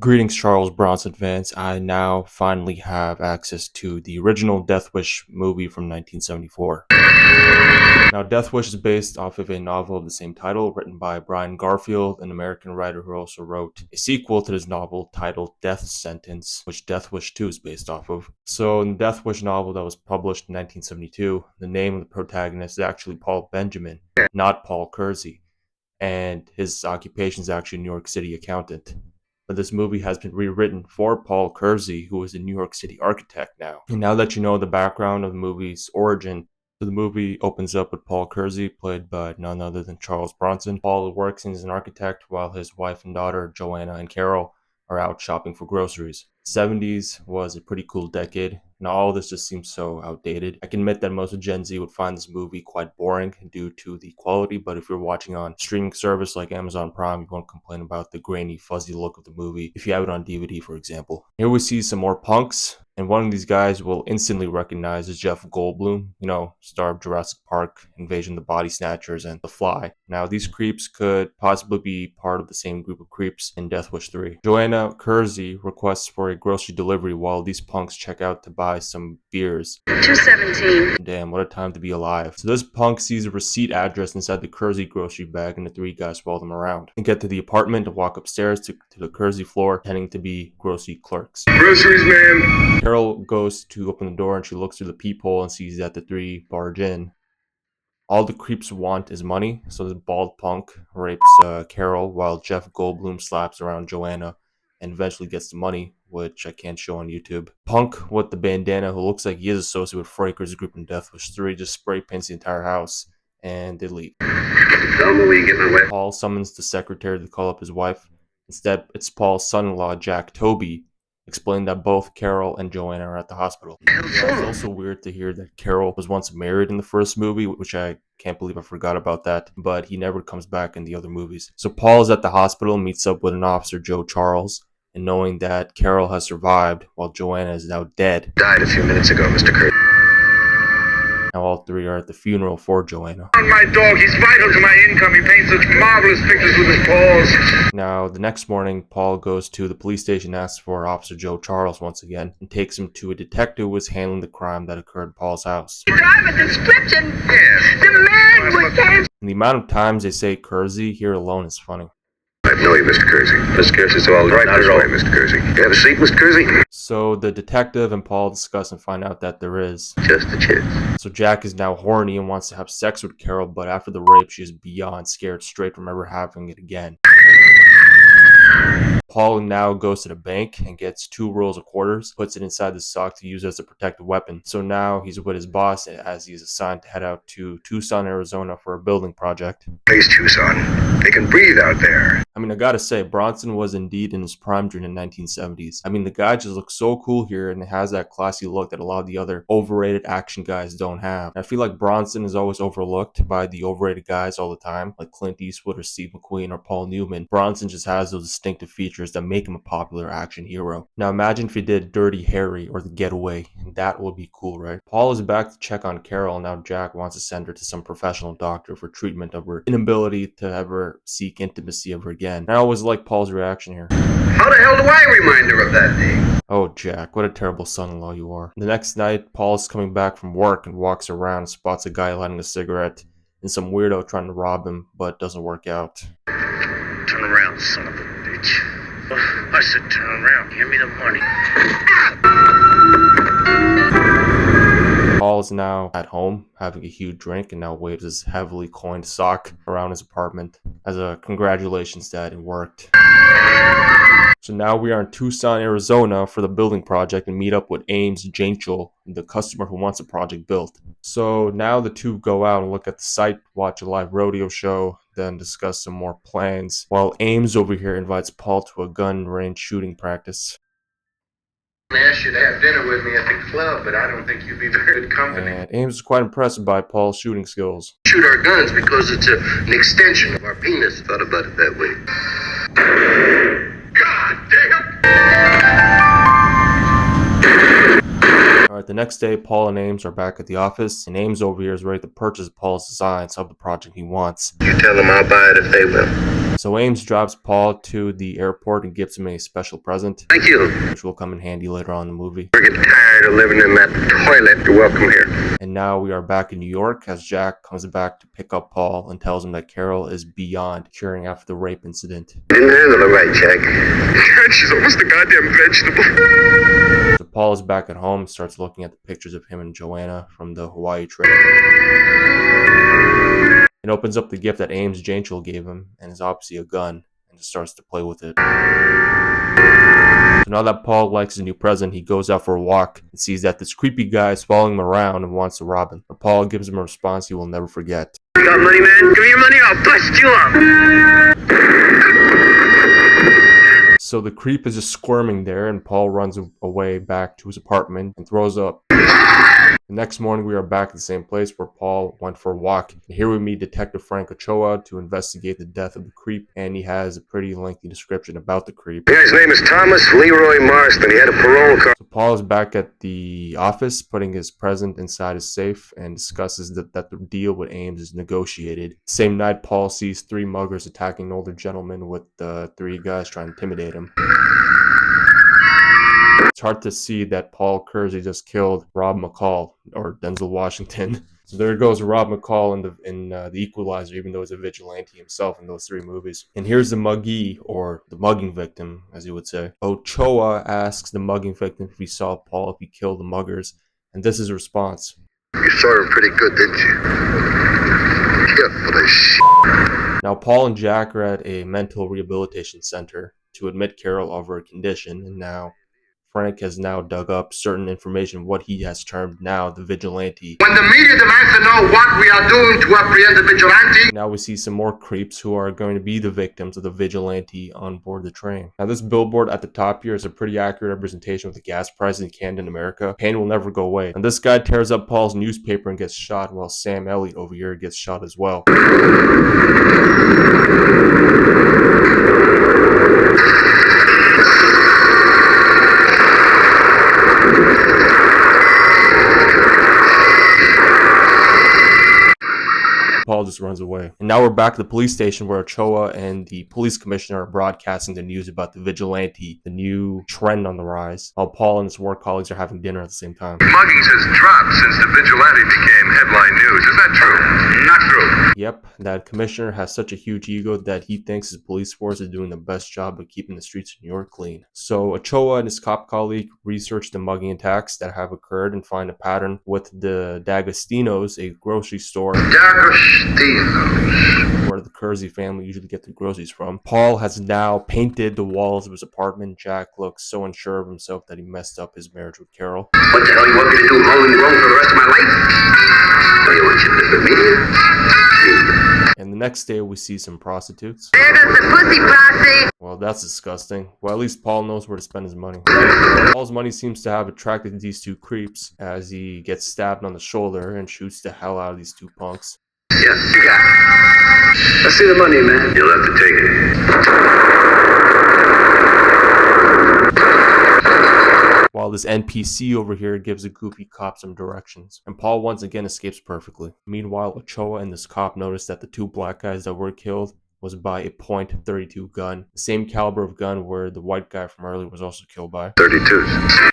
Greetings, Charles Bronson fans. I now finally have access to the original Death Wish movie from 1974. Now, Death Wish is based off of a novel of the same title written by Brian Garfield, an American writer who also wrote a sequel to this novel titled Death Sentence, which Death Wish 2 is based off of. So, in the Death Wish novel that was published in 1972, the name of the protagonist is actually Paul Benjamin, not Paul Kersey, and his occupation is actually a New York City accountant. But this movie has been rewritten for Paul Kersey, who is a New York City architect now. And now that you know the background of the movie's origin, the movie opens up with Paul Kersey, played by none other than Charles Bronson. Paul works as an architect while his wife and daughter, Joanna and Carol, are out shopping for groceries. 70s was a pretty cool decade. Now all of this just seems so outdated. I can admit that most of Gen Z would find this movie quite boring due to the quality, but if you're watching on streaming service like Amazon Prime, you won't complain about the grainy, fuzzy look of the movie if you have it on DVD, for example. Here we see some more punks, and one of these guys will instantly recognize is Jeff Goldblum, star of Jurassic Park, Invasion of the Body Snatchers, and The Fly. Now, these creeps could possibly be part of the same group of creeps in Death Wish 3. Joanna Kersey requests for a grocery delivery while these punks check out to buy some beers. 217. Damn, what a time to be alive. So this punk sees a receipt address inside the Kersey grocery bag, and the three guys follow them around and get to the apartment and walk upstairs to the Kersey floor, pretending to be grocery clerks. Groceries, man. Carol goes to open the door and she looks through the peephole and sees that the three barge in. All the creeps want is money, so this bald punk rapes Carol while Jeff Goldblum slaps around Joanna and eventually gets the money, which I can't show on YouTube. Punk with the bandana, who looks like he is associated with Fraker's group in Death Wish 3, just spray paints the entire house, and they leave. Tell me where you get my way. Paul summons the secretary to call up his wife. Instead, it's Paul's son-in-law, Jack Toby, explained that both Carol and Joanna are at the hospital. It's also weird to hear that Carol was once married in the first movie, which I can't believe I forgot about that, but he never comes back in the other movies. So Paul is at the hospital, meets up with an officer, Joe Charles, and knowing that Carol has survived while Joanna is now dead. Died a few minutes ago, Mr. Kurt. Now all three are at the funeral for Joanna. My dog, he's vital to my income. He paints such marvelous pictures with his paws. Now, the next morning, Paul goes to the police station and asks for Officer Joe Charles once again, and takes him to a detective who was handling the crime that occurred at Paul's house. You drive a description. Yes. The man was dead. And the amount of times they say Kersey here alone is funny. I know you, Mr. Kersey. Mr. Kersey's all right this way, Mr. Kersey. You have a seat, Mr. Kersey? So the detective and Paul discuss and find out that there is. Just a chance. So Jack is now horny and wants to have sex with Carol, but after the rape, she is beyond scared straight from ever having it again. Paul now goes to the bank and gets 2 rolls of quarters, puts it inside the sock to use as a protective weapon. So now he's with his boss as he's assigned to head out to Tucson, Arizona for a building project. Please, Tucson. They can breathe out there. I mean, I gotta say, Bronson was indeed in his prime during the 1970s. I mean, the guy just looks so cool here and has that classy look that a lot of the other overrated action guys don't have. I feel like Bronson is always overlooked by the overrated guys all the time, like Clint Eastwood or Steve McQueen or Paul Newman. Bronson just has those distinctive features that make him a popular action hero. Now imagine if he did Dirty Harry or The Getaway. That would be cool, right? Paul is back to check on Carol, and now Jack wants to send her to some professional doctor for treatment of her inability to ever seek intimacy ever again. And I always like Paul's reaction here. How the hell do I remind her of that day? Oh, Jack, what a terrible son-in-law you are. The next night, Paul is coming back from work and walks around and spots a guy lighting a cigarette and some weirdo trying to rob him, but it doesn't work out. Turn around, son of a bitch. I said turn around. Give me the money. Paul is now at home having a huge drink and now waves his heavily coined sock around his apartment as a congratulations, Dad, it worked. So now we are in Tucson, Arizona for the building project and meet up with Ames Janchel, the customer who wants the project built. So now the two go out and look at the site, watch a live rodeo show, then discuss some more plans, while Ames over here invites Paul to a gun range shooting practice. I asked you to have dinner with me at the club, but I don't think you'd be very good company. And Ames is quite impressed by Paul's shooting skills. Shoot our guns because it's an extension of our penis. Thought about it that way. God damn! Alright, the next day, Paul and Ames are back at the office, and Ames over here is ready to purchase Paul's designs of the project he wants. You tell them I'll buy it if they will. So Ames drops Paul to the airport and gives him a special present, Thank you. which will come in handy later on in the movie. We're getting tired of living in that toilet. You're welcome here. And now we are back in New York as Jack comes back to pick up Paul and tells him that Carol is beyond curing after the rape incident. Didn't handle it right, Jack. God, she's almost a goddamn vegetable. So Paul is back at home, starts looking at the pictures of him and Joanna from the Hawaii trip. And opens up the gift that Ames Janchel gave him, and is obviously a gun, and just starts to play with it. So now that Paul likes his new present, he goes out for a walk and sees that this creepy guy is following him around and wants to rob him. But Paul gives him a response he will never forget. You got money, man? Give me your money, I'll bust you up. So the creep is just squirming there, and Paul runs away back to his apartment and throws up. The next morning, we are back at the same place where Paul went for a walk. And here we meet Detective Frank Ochoa to investigate the death of the creep, and he has a pretty lengthy description about the creep. The guy's name is Thomas Leroy Marston. He had a parole card. So Paul is back at the office, putting his present inside his safe, and discusses that the deal with Ames is negotiated. The same night, Paul sees 3 muggers attacking an older gentleman with 3 guys trying to intimidate him. It's hard to see that Paul Kersey just killed Rob McCall, or Denzel Washington. So there goes Rob McCall in the Equalizer, even though he's a vigilante himself in those 3 movies. And here's the muggee, or the mugging victim, as you would say. Ochoa asks the mugging victim if he saw Paul if he killed the muggers, and this is his response. You saw him pretty good, didn't you? Careful as shit. Now Paul and Jack are at a mental rehabilitation center to admit Carol of her condition, and now Frank has now dug up certain information, what he has termed now the vigilante. When the media demands to know what we are doing to apprehend the vigilante. Now we see some more creeps who are going to be the victims of the vigilante on board the train. Now this billboard at the top here is a pretty accurate representation of the gas prices in Canada and America. Pain will never go away. And this guy tears up Paul's newspaper and gets shot, while Sam Elliott over here gets shot as well. Paul just runs away. And now we're back at the police station where Ochoa and the police commissioner are broadcasting the news about the vigilante, the new trend on the rise, while Paul and his work colleagues are having dinner at the same time. Muggings has dropped since the vigilante became headline news. Is that true? Not true. Yep, that commissioner has such a huge ego that he thinks his police force is doing the best job of keeping the streets of New York clean. So Ochoa and his cop colleague research the mugging attacks that have occurred and find a pattern with the D'Agostino's, a grocery store where the Kersey family usually get their groceries from. Paul has now painted the walls of his apartment. Jack looks so unsure of himself that he messed up his marriage with Carol. What the hell you want me to do? Mowing the road for the rest of my life? Do you want you to live with me? And the next day we see some prostitutes. There goes the pussy posse. Well, that's disgusting. Well, at least Paul knows where to spend his money. Paul's money seems to have attracted these 2 creeps as he gets stabbed on the shoulder and shoots the hell out of these 2 punks. Yeah, you got it. Let's see the money, man. You'll have to take it. While this NPC over here gives a goofy cop some directions. And Paul once again escapes perfectly. Meanwhile, Ochoa and this cop notice that the 2 black guys that were killed was by a .32 gun. The same caliber of gun where the white guy from earlier was also killed by. 32.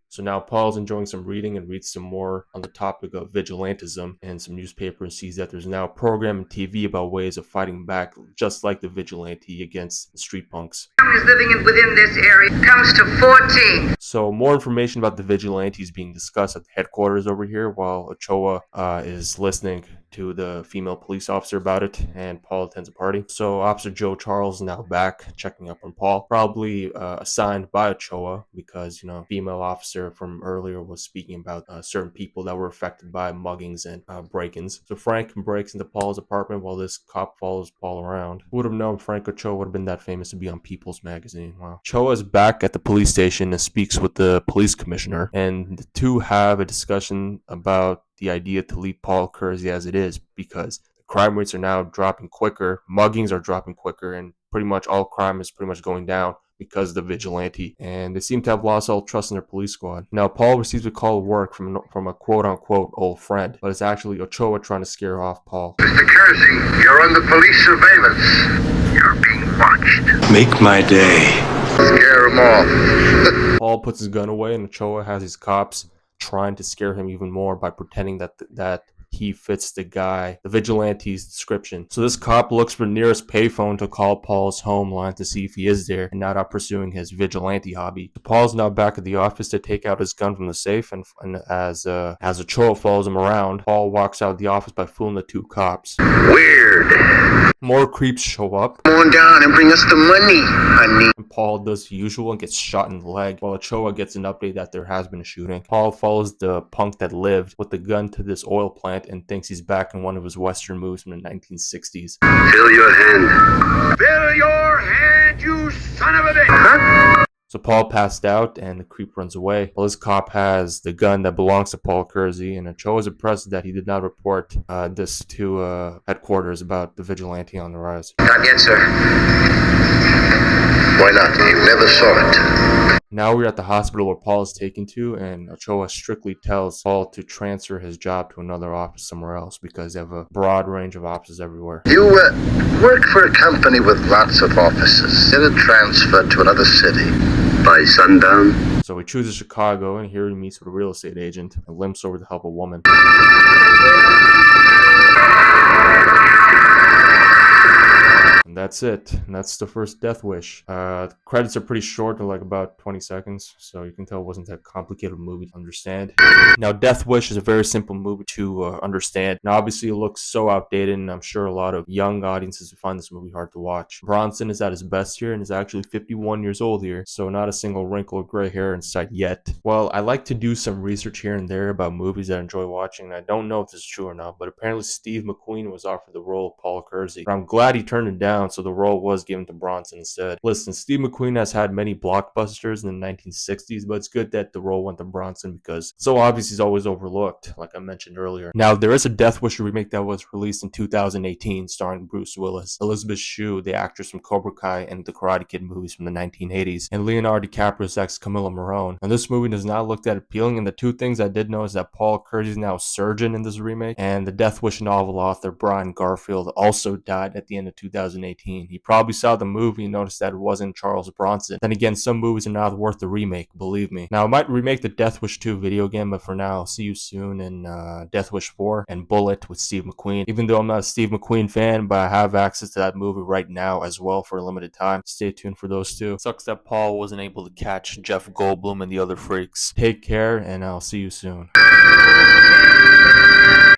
So now Paul's enjoying some reading and reads some more on the topic of vigilantism and some newspaper and sees that there's now a program on TV about ways of fighting back just like the vigilante against the street punks. Families living within this area comes to 14. So more information about the vigilante is being discussed at the headquarters over here while Ochoa is listening to the female police officer about it, and Paul attends a party. So Officer Joe Charles is now back checking up on Paul, probably assigned by Ochoa because, you know, female officer from earlier was speaking about certain people that were affected by muggings and break-ins. So Frank breaks into Paul's apartment while this cop follows Paul around. Who would have known Frank Ochoa would have been that famous to be on People's Magazine? Wow. Ochoa is back at the police station and speaks with the police commissioner, and the 2 have a discussion about the idea to leave Paul Kersey as it is, because the crime rates are now dropping quicker, muggings are dropping quicker, and pretty much all crime is pretty much going down because of the vigilante, and they seem to have lost all trust in their police squad. Now Paul receives a call to work from a quote-unquote old friend, but it's actually Ochoa trying to scare off Paul. Mr. Kersey, you're under police surveillance. You're being watched. Make my day. Scare them off. Paul puts his gun away, and Ochoa has his cops trying to scare him even more by pretending that he fits the vigilante's description. So this cop looks for the nearest payphone to call Paul's home line to see if he is there and not out pursuing his vigilante hobby. So Paul's now back at the office to take out his gun from the safe, and as Ochoa follows him around, Paul walks out of the office by fooling the two cops. Weird. More creeps show up. Come on down and bring us the money, honey. And Paul does the usual and gets shot in the leg, while Ochoa gets an update that there has been a shooting. Paul follows the punk that lived with the gun to this oil plant and thinks he's back in one of his Western movies from the 1960s. Fill your hand. Fill your hand, you son of a bitch. Huh? So Paul passed out and the creep runs away. Well, this cop has the gun that belongs to Paul Kersey, and Ochoa is impressed that he did not report this to headquarters about the vigilante on the rise. Not yet, sir. Why not? You never saw it. Now we're at the hospital where Paul is taken to, and Ochoa strictly tells Paul to transfer his job to another office somewhere else because they have a broad range of offices everywhere. You work for a company with lots of offices. Get a transfer to another city. By sundown? So he chooses Chicago, and here he meets with a real estate agent and limps over to help a woman. And that's it. And that's the first Death Wish. The credits are pretty short, they're like about 20 seconds, so you can tell it wasn't that complicated movie to understand. Now, Death Wish is a very simple movie to understand. Now, obviously, it looks so outdated, and I'm sure a lot of young audiences will find this movie hard to watch. Bronson is at his best here and is actually 51 years old here, so not a single wrinkle or gray hair in sight yet. Well, I like to do some research here and there about movies that I enjoy watching, and I don't know if this is true or not, but apparently Steve McQueen was offered the role of Paul Kersey. But I'm glad he turned it down, so the role was given to Bronson instead. Listen, Steve McQueen has had many blockbusters in the 1960s, but it's good that the role went to Bronson because so obvious he's always overlooked, like I mentioned earlier. Now, there is a Death Wish remake that was released in 2018 starring Bruce Willis, Elizabeth Shue, the actress from Cobra Kai and the Karate Kid movies from the 1980s, and Leonardo DiCaprio's ex Camilla Morone. And this movie does not look that appealing, and the two things I did know is that Paul Kersey is now a surgeon in this remake, and the Death Wish novel author Brian Garfield also died at the end of 2018. He probably saw the movie and noticed that it wasn't Charles Bronson. Then again, some movies are not worth the remake, believe me. Now, I might remake the Death Wish 2 video game, but for now, I'll see you soon in Death Wish 4 and Bullet with Steve McQueen. Even though I'm not a Steve McQueen fan, but I have access to that movie right now as well for a limited time. Stay tuned for those two. Sucks that Paul wasn't able to catch Jeff Goldblum and the other freaks. Take care, and I'll see you soon.